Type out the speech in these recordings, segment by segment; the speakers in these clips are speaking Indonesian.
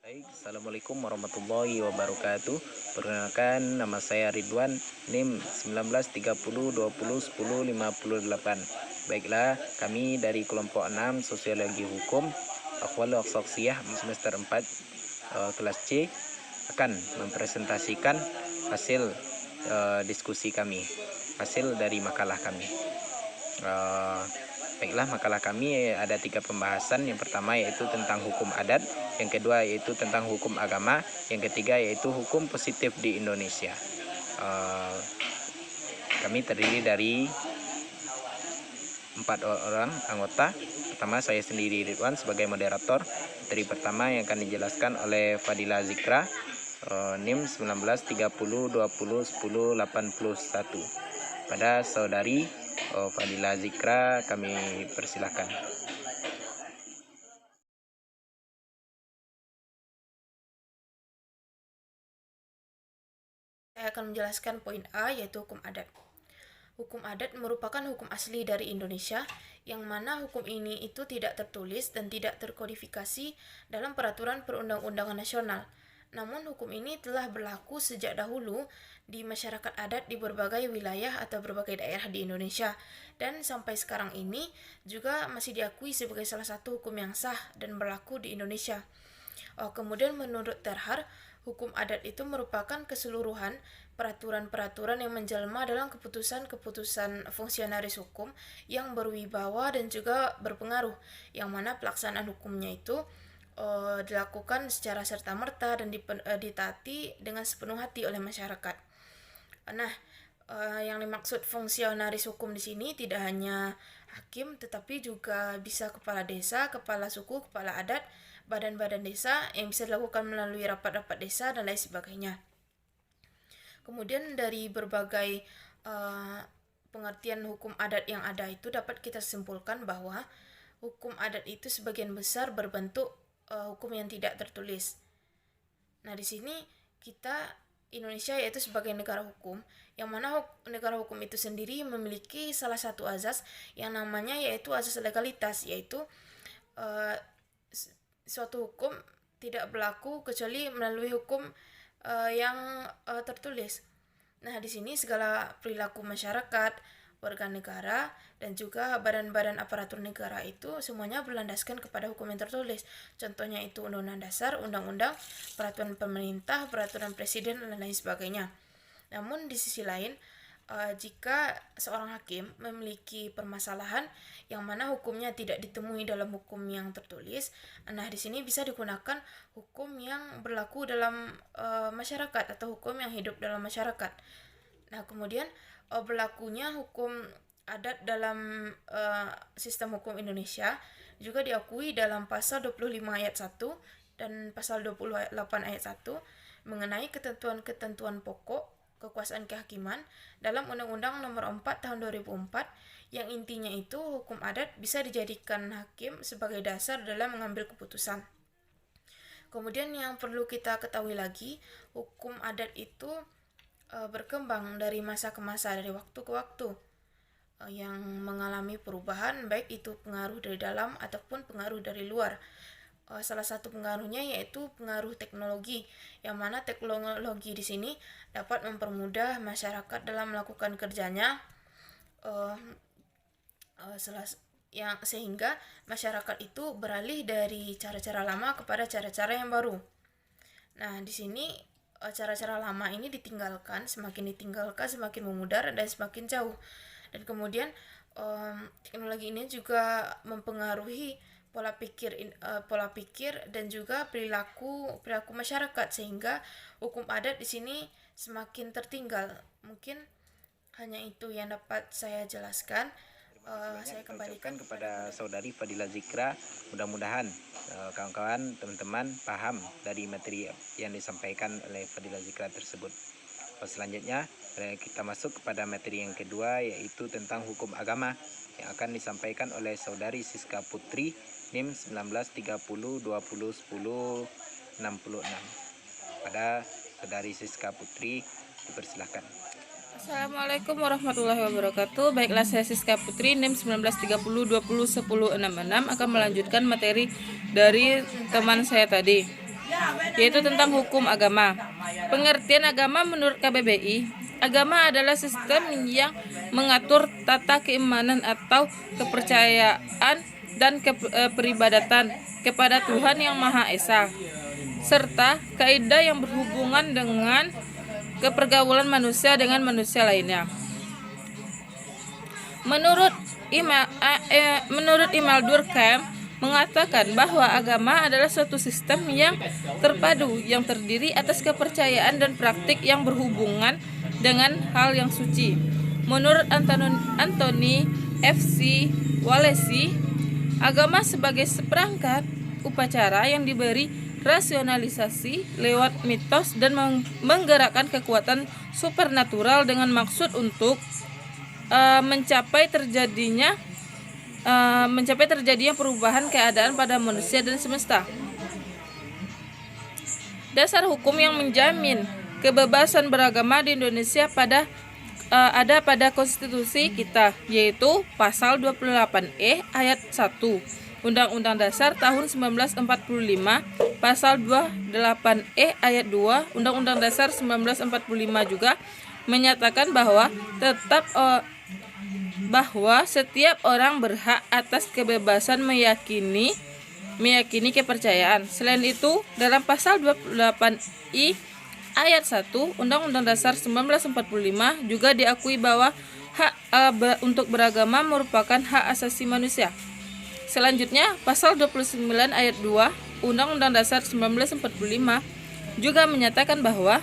Baik, Assalamualaikum warahmatullahi wabarakatuh. Perkenalkan, nama saya Ridwan, NIM 1930201058. Baiklah, kami dari kelompok 6 Sosiologi Hukum Akhwal Aksaksiyah semester 4 kelas C akan mempresentasikan hasil diskusi kami, hasil dari makalah kami. Baiklah, makalah kami ada 3 pembahasan. Yang pertama yaitu tentang hukum adat, yang kedua yaitu tentang hukum agama, yang ketiga yaitu hukum positif di Indonesia. Kami terdiri dari 4 orang anggota. Pertama, saya sendiri Ridwan sebagai moderator. Materi pertama yang akan dijelaskan oleh Fadila Zikra, NIM 1930201081. Pada saudari Fadila Zikra kami persilahkan. Saya akan menjelaskan poin A, yaitu hukum adat. Hukum adat merupakan hukum asli dari Indonesia, yang mana hukum ini itu tidak tertulis dan tidak terkodifikasi dalam peraturan perundang-undangan nasional. Namun hukum ini telah berlaku sejak dahulu di masyarakat adat di berbagai wilayah atau berbagai daerah di Indonesia, dan sampai sekarang ini juga masih diakui sebagai salah satu hukum yang sah dan berlaku di Indonesia. Kemudian menurut Terhar, hukum adat itu merupakan keseluruhan peraturan-peraturan yang menjelma dalam keputusan-keputusan fungsionaris hukum yang berwibawa dan juga berpengaruh, yang mana pelaksanaan hukumnya itu dilakukan secara serta-merta dan ditaati dengan sepenuh hati oleh masyarakat. Nah, yang dimaksud fungsionaris hukum di sini tidak hanya hakim, tetapi juga bisa kepala desa, kepala suku, kepala adat, badan-badan desa yang bisa dilakukan melalui rapat-rapat desa dan lain sebagainya. Kemudian dari berbagai pengertian hukum adat yang ada itu dapat kita simpulkan bahwa hukum adat itu sebagian besar berbentuk hukum yang tidak tertulis. Nah, di sini kita Indonesia yaitu sebagai negara hukum, yang mana negara hukum itu sendiri memiliki salah satu azas yang namanya yaitu azas legalitas, yaitu suatu hukum tidak berlaku kecuali melalui hukum yang tertulis. Nah, di sini segala perilaku masyarakat, warga negara, dan juga badan-badan aparatur negara itu semuanya berlandaskan kepada hukum yang tertulis. Contohnya itu Undang-Undang Dasar, Undang-Undang, Peraturan Pemerintah, Peraturan Presiden, dan lain sebagainya. Namun di sisi lain, jika seorang hakim memiliki permasalahan yang mana hukumnya tidak ditemui dalam hukum yang tertulis, nah di sini bisa digunakan hukum yang berlaku dalam masyarakat atau hukum yang hidup dalam masyarakat. Nah, kemudian berlakunya hukum adat dalam sistem hukum Indonesia juga diakui dalam pasal 25 ayat 1 dan pasal 28 ayat 1 mengenai ketentuan-ketentuan pokok kekuasaan kehakiman dalam Undang-Undang Nomor 4 Tahun 2004, yang intinya itu hukum adat bisa dijadikan hakim sebagai dasar dalam mengambil keputusan. Kemudian yang perlu kita ketahui lagi, hukum adat itu berkembang dari masa ke masa, dari waktu ke waktu, yang mengalami perubahan, baik itu pengaruh dari dalam ataupun pengaruh dari luar. Salah satu pengaruhnya yaitu pengaruh teknologi, yang mana teknologi di sini dapat mempermudah masyarakat dalam melakukan kerjanya, sehingga masyarakat itu beralih dari cara-cara lama kepada cara-cara yang baru. Nah, di sini cara-cara lama ini semakin ditinggalkan semakin memudar dan semakin jauh. Dan kemudian teknologi ini juga mempengaruhi pola pikir dan juga perilaku masyarakat, sehingga hukum adat di sini semakin tertinggal. Mungkin hanya itu yang dapat saya jelaskan. Saya kembalikan kepada saudari Fadila Zikra. Mudah-mudahan kawan-kawan, teman-teman paham dari materi yang disampaikan oleh Fadila Zikra tersebut. Selanjutnya kita masuk kepada materi yang kedua, yaitu tentang hukum agama yang akan disampaikan oleh saudari Siska Putri, NIM 1930201066. Pada saudari Siska Putri dipersilahkan. Assalamualaikum warahmatullahi wabarakatuh. Baiklah, saya Siska Putri, NIM 1930201066 akan melanjutkan materi dari teman saya tadi. yaitu tentang hukum agama. Pengertian agama menurut KBBI, agama adalah sistem yang mengatur tata keimanan atau kepercayaan dan peribadatan kepada Tuhan Yang Maha Esa, serta kaidah yang berhubungan dengan kepergaulan manusia dengan manusia lainnya. Menurut Imam Durkheim mengatakan bahwa agama adalah suatu sistem yang terpadu yang terdiri atas kepercayaan dan praktik yang berhubungan dengan hal yang suci. Menurut Anthony F.C. Walesi, agama sebagai seperangkat upacara yang diberi rasionalisasi lewat mitos dan menggerakkan kekuatan supernatural dengan maksud untuk mencapai terjadinya perubahan keadaan pada manusia dan semesta. Dasar hukum yang menjamin kebebasan beragama di Indonesia ada pada konstitusi kita, yaitu pasal 28E ayat 1 Undang-Undang Dasar tahun 1945, pasal 28E ayat 2 Undang-Undang Dasar 1945 juga menyatakan bahwa setiap orang berhak atas kebebasan meyakini kepercayaan. Selain itu, dalam pasal 28I ayat 1 Undang-Undang Dasar 1945 juga diakui bahwa hak untuk beragama merupakan hak asasi manusia. Selanjutnya, pasal 29 ayat 2 Undang-Undang Dasar 1945 juga menyatakan bahwa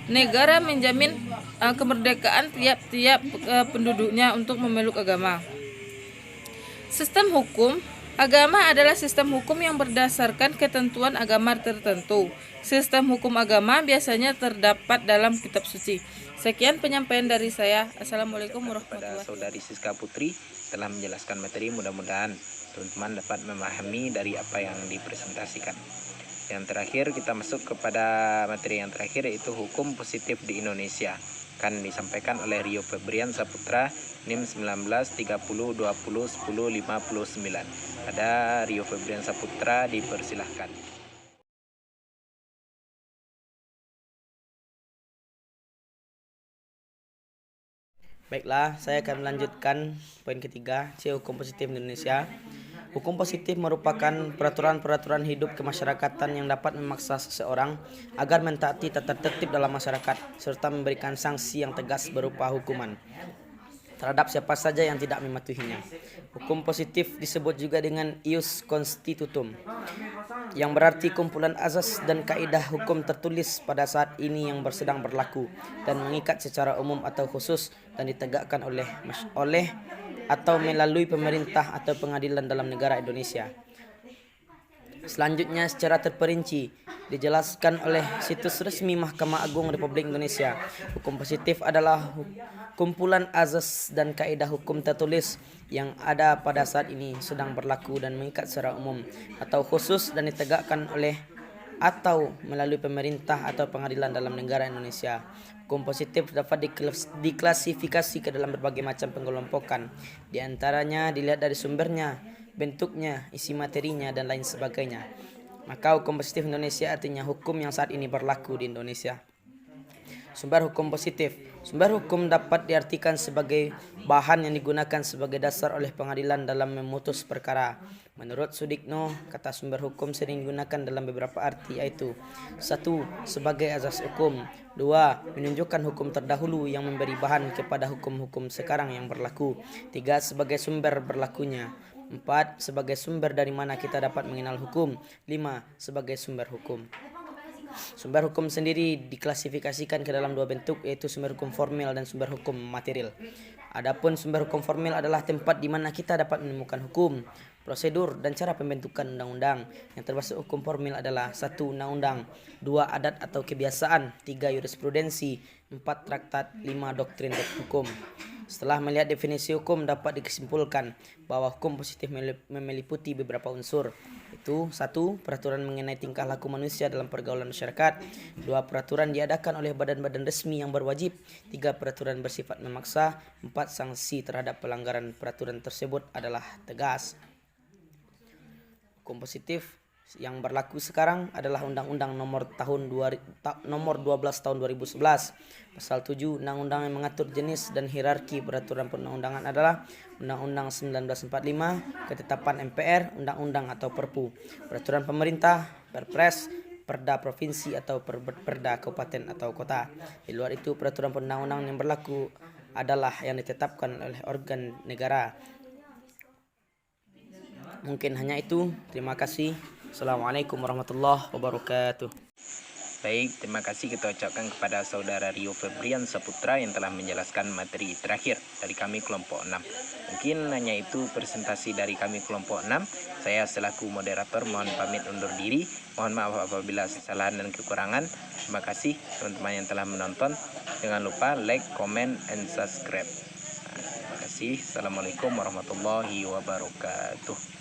negara menjamin kemerdekaan tiap-tiap penduduknya untuk memeluk agama. Sistem hukum agama adalah sistem hukum yang berdasarkan ketentuan agama tertentu. Sistem hukum agama biasanya terdapat dalam kitab suci. Sekian penyampaian dari saya. Assalamualaikum warahmatullahi wabarakatuh. Saudari Siska Putri telah menjelaskan materi, mudah-mudahan teman-teman dapat memahami dari apa yang dipresentasikan. Yang terakhir kita masuk kepada materi yang terakhir, yaitu hukum positif di Indonesia. Akan disampaikan oleh Rio Febrian Saputra, NIM 1930201059. Ada Rio Febrian Saputra, dipersilahkan. Baiklah, saya akan melanjutkan poin ketiga, hukum positif di Indonesia. Hukum positif merupakan peraturan-peraturan hidup kemasyarakatan yang dapat memaksa seseorang agar mentaati tata tertib dalam masyarakat, serta memberikan sanksi yang tegas berupa hukuman terhadap siapa saja yang tidak mematuhinya. Hukum positif disebut juga dengan ius constitutum, yang berarti kumpulan azas dan kaidah hukum tertulis pada saat ini yang sedang berlaku dan mengikat secara umum atau khusus dan ditegakkan oleh atau melalui pemerintah atau pengadilan dalam negara Indonesia. Selanjutnya secara terperinci dijelaskan oleh situs resmi Mahkamah Agung Republik Indonesia. Hukum positif adalah kumpulan azas dan kaidah hukum tertulis yang ada pada saat ini sedang berlaku dan mengikat secara umum atau khusus dan ditegakkan oleh atau melalui pemerintah atau pengadilan dalam negara Indonesia. Hukum positif dapat diklasifikasi ke dalam berbagai macam pengelompokan. Di antaranya dilihat dari sumbernya, bentuknya, isi materinya, dan lain sebagainya. Maka hukum positif Indonesia artinya hukum yang saat ini berlaku di Indonesia. Sumber hukum positif. Sumber hukum dapat diartikan sebagai bahan yang digunakan sebagai dasar oleh pengadilan dalam memutus perkara. Menurut Sudikno, kata sumber hukum sering digunakan dalam beberapa arti, yaitu 1. Sebagai azas hukum. 2. Menunjukkan hukum terdahulu yang memberi bahan kepada hukum-hukum sekarang yang berlaku. 3. Sebagai sumber berlakunya. 4. Sebagai sumber dari mana kita dapat mengenal hukum. 5. Sebagai sumber hukum. Sumber hukum sendiri diklasifikasikan ke dalam dua bentuk, yaitu sumber hukum formil dan sumber hukum material. Adapun sumber hukum formil adalah tempat di mana kita dapat menemukan hukum, prosedur, dan cara pembentukan undang-undang. Yang termasuk hukum formil adalah 1. Undang-undang, 2. Adat atau kebiasaan, 3. Jurisprudensi, 4. Traktat, 5. Doktrin hukum. Setelah melihat definisi hukum, dapat disimpulkan bahwa hukum positif meliputi beberapa unsur, yaitu 1. Peraturan mengenai tingkah laku manusia dalam pergaulan masyarakat. 2. Peraturan diadakan oleh badan-badan resmi yang berwajib. 3. Peraturan bersifat memaksa. 4. Sanksi terhadap pelanggaran peraturan tersebut adalah tegas. Hukum positif Yang berlaku sekarang adalah Undang-Undang nomor 12 tahun 2011. Pasal 7 Undang-Undang yang mengatur jenis dan hierarki peraturan perundang-undangan adalah Undang-Undang 1945, Ketetapan MPR, Undang-Undang atau Perpu, Peraturan Pemerintah, Perpres, Perda Provinsi atau Perda Kabupaten atau Kota. Di luar itu, peraturan perundang-undangan yang berlaku adalah yang ditetapkan oleh organ negara. Mungkin hanya itu. Terima kasih. Assalamualaikum warahmatullahi wabarakatuh. Baik, terima kasih kita ucapkan kepada saudara Rio Febrian Saputra yang telah menjelaskan materi terakhir dari kami kelompok 6. Mungkin hanya itu presentasi dari kami kelompok 6. Saya selaku moderator mohon pamit undur diri. Mohon maaf apabila kesalahan dan kekurangan. Terima kasih teman-teman yang telah menonton. Jangan lupa like, comment, and subscribe. Terima kasih. Assalamualaikum warahmatullahi wabarakatuh.